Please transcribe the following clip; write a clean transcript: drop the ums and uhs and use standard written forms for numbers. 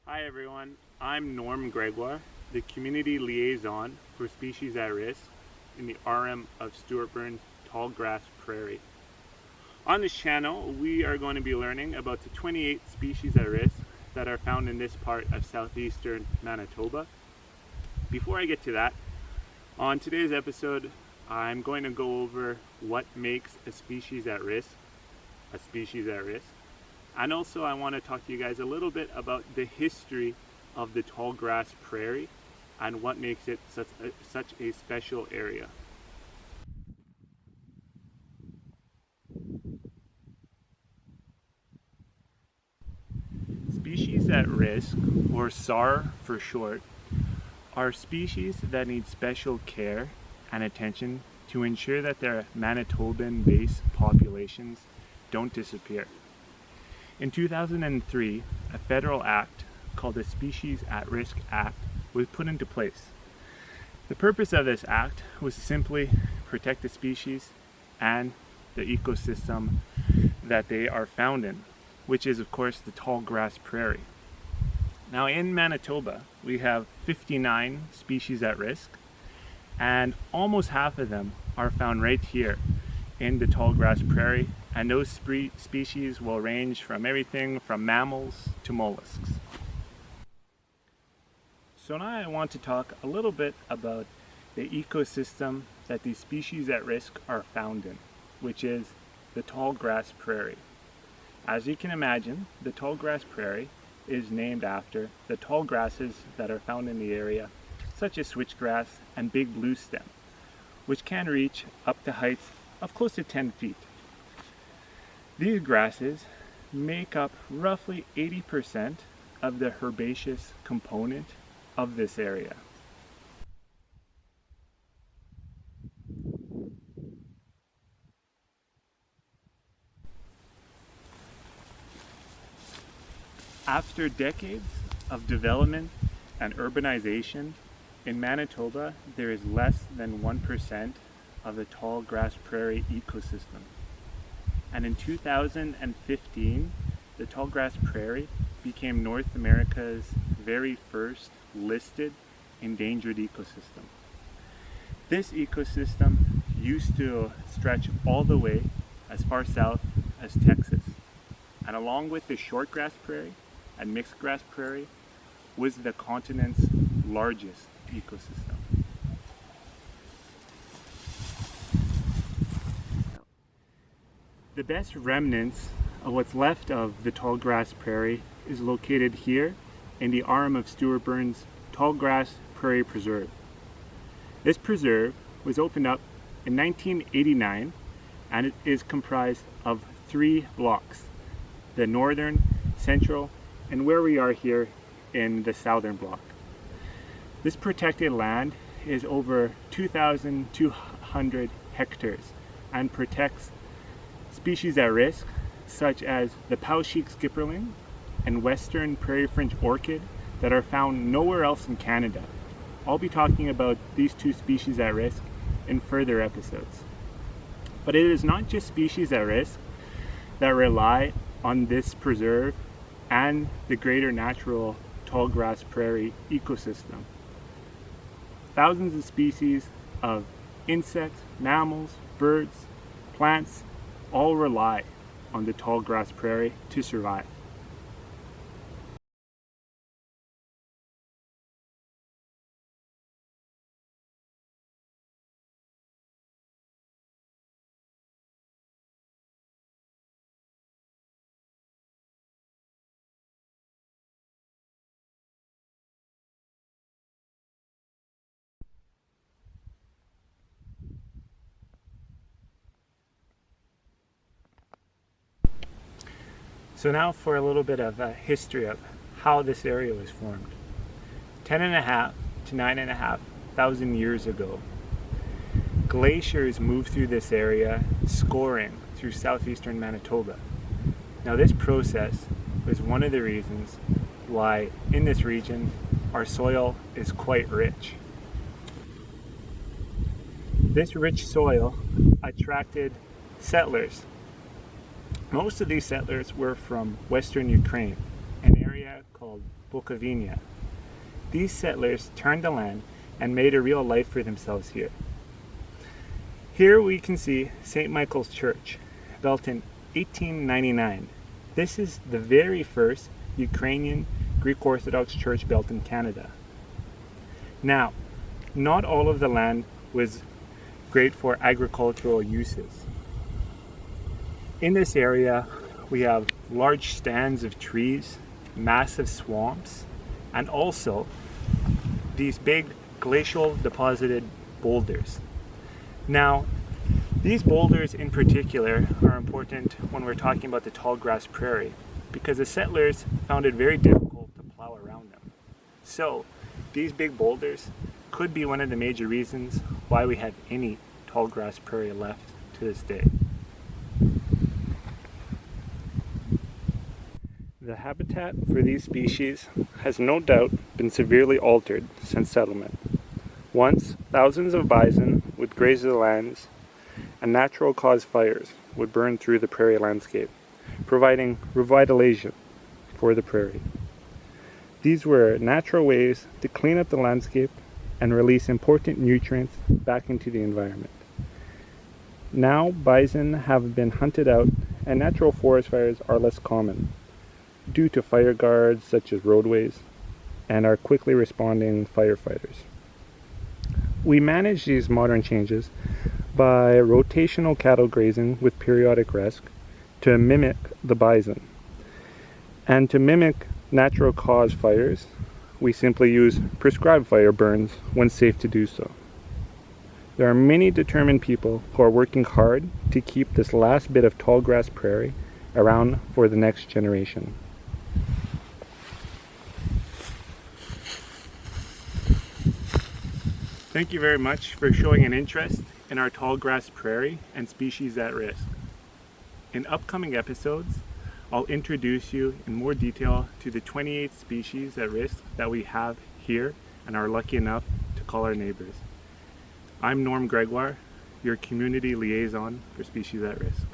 Hi everyone, I'm Norm Gregoire, the Community Liaison for Species at Risk in the RM of Stuart Burns Tallgrass Prairie. On this channel, we are going to be learning about the 28 species at risk that are found in this part of southeastern Manitoba. Before I get to that, on today's episode, I'm going to go over what makes a species at risk. And also I want to talk to you guys a little bit about the history of the Tallgrass Prairie and what makes it such a special area. Species at risk, or SAR for short, are species that need special care and attention to ensure that their Manitoban-based populations don't disappear. In 2003, a federal act called the Species at Risk Act was put into place. The purpose of this act was to simply protect the species and the ecosystem that they are found in, which is of course the Tallgrass Prairie. Now in Manitoba, we have 59 species at risk, and almost half of them are found right here in the Tallgrass Prairie, and those species will range from everything from mammals to mollusks. So now I want to talk a little bit about the ecosystem that these species at risk are found in, which is the Tallgrass Prairie. As you can imagine, the Tallgrass Prairie is named after the tall grasses that are found in the area, such as switchgrass and big bluestem, which can reach up to heights of close to 10 feet. These grasses make up roughly 80% of the herbaceous component of this area. After decades of development and urbanization, in Manitoba there is less than 1% of the Tallgrass Prairie ecosystem. And in 2015, the Tallgrass Prairie became North America's very first listed endangered ecosystem. This ecosystem used to stretch all the way as far south as Texas, and along with the shortgrass prairie and mixed grass prairie was the continent's largest ecosystem. The best remnants of what's left of the Tallgrass Prairie is located here in the arm of Stuart Burns Tallgrass Prairie Preserve. This preserve was opened up in 1989, and it is comprised of 3 blocks: the northern, central, and where we are here in the southern block. This protected land is over 2,200 hectares and protects species at risk such as the Poweshiek skipperling and western prairie fringe orchid that are found nowhere else in Canada. I'll be talking about these 2 species at risk in further episodes. But it is not just species at risk that rely on this preserve and the greater natural Tallgrass Prairie ecosystem. Thousands of species of insects, mammals, birds, plants all rely on the Tallgrass Prairie to survive. So now for a little bit of a history of how this area was formed. 10.5 to 9.5 thousand years ago, glaciers moved through this area, scoring through southeastern Manitoba. Now this process was one of the reasons why in this region our soil is quite rich. This rich soil attracted settlers. Most of these settlers were from western Ukraine, an area called Bukovina. These settlers turned the land and made a real life for themselves here. Here we can see St. Michael's Church, built in 1899. This is the very first Ukrainian Greek Orthodox church built in Canada. Now, not all of the land was great for agricultural uses. In this area, we have large stands of trees, massive swamps, and also these big glacial deposited boulders. Now, these boulders in particular are important when we're talking about the Tallgrass Prairie because the settlers found it very difficult to plow around them. So, these big boulders could be one of the major reasons why we have any Tallgrass Prairie left to this day. The habitat for these species has no doubt been severely altered since settlement. Once, thousands of bison would graze the lands, and natural cause fires would burn through the prairie landscape, providing revitalization for the prairie. These were natural ways to clean up the landscape and release important nutrients back into the environment. Now, bison have been hunted out and natural forest fires are less common due to fire guards such as roadways and our quickly responding firefighters. We manage these modern changes by rotational cattle grazing with periodic rest to mimic the bison. And to mimic natural cause fires, we simply use prescribed fire burns when safe to do so. There are many determined people who are working hard to keep this last bit of tallgrass prairie around for the next generation. Thank you very much for showing an interest in our tallgrass prairie and species at risk. In upcoming episodes, I'll introduce you in more detail to the 28 species at risk that we have here and are lucky enough to call our neighbors. I'm Norm Gregoire, your community liaison for Species at Risk.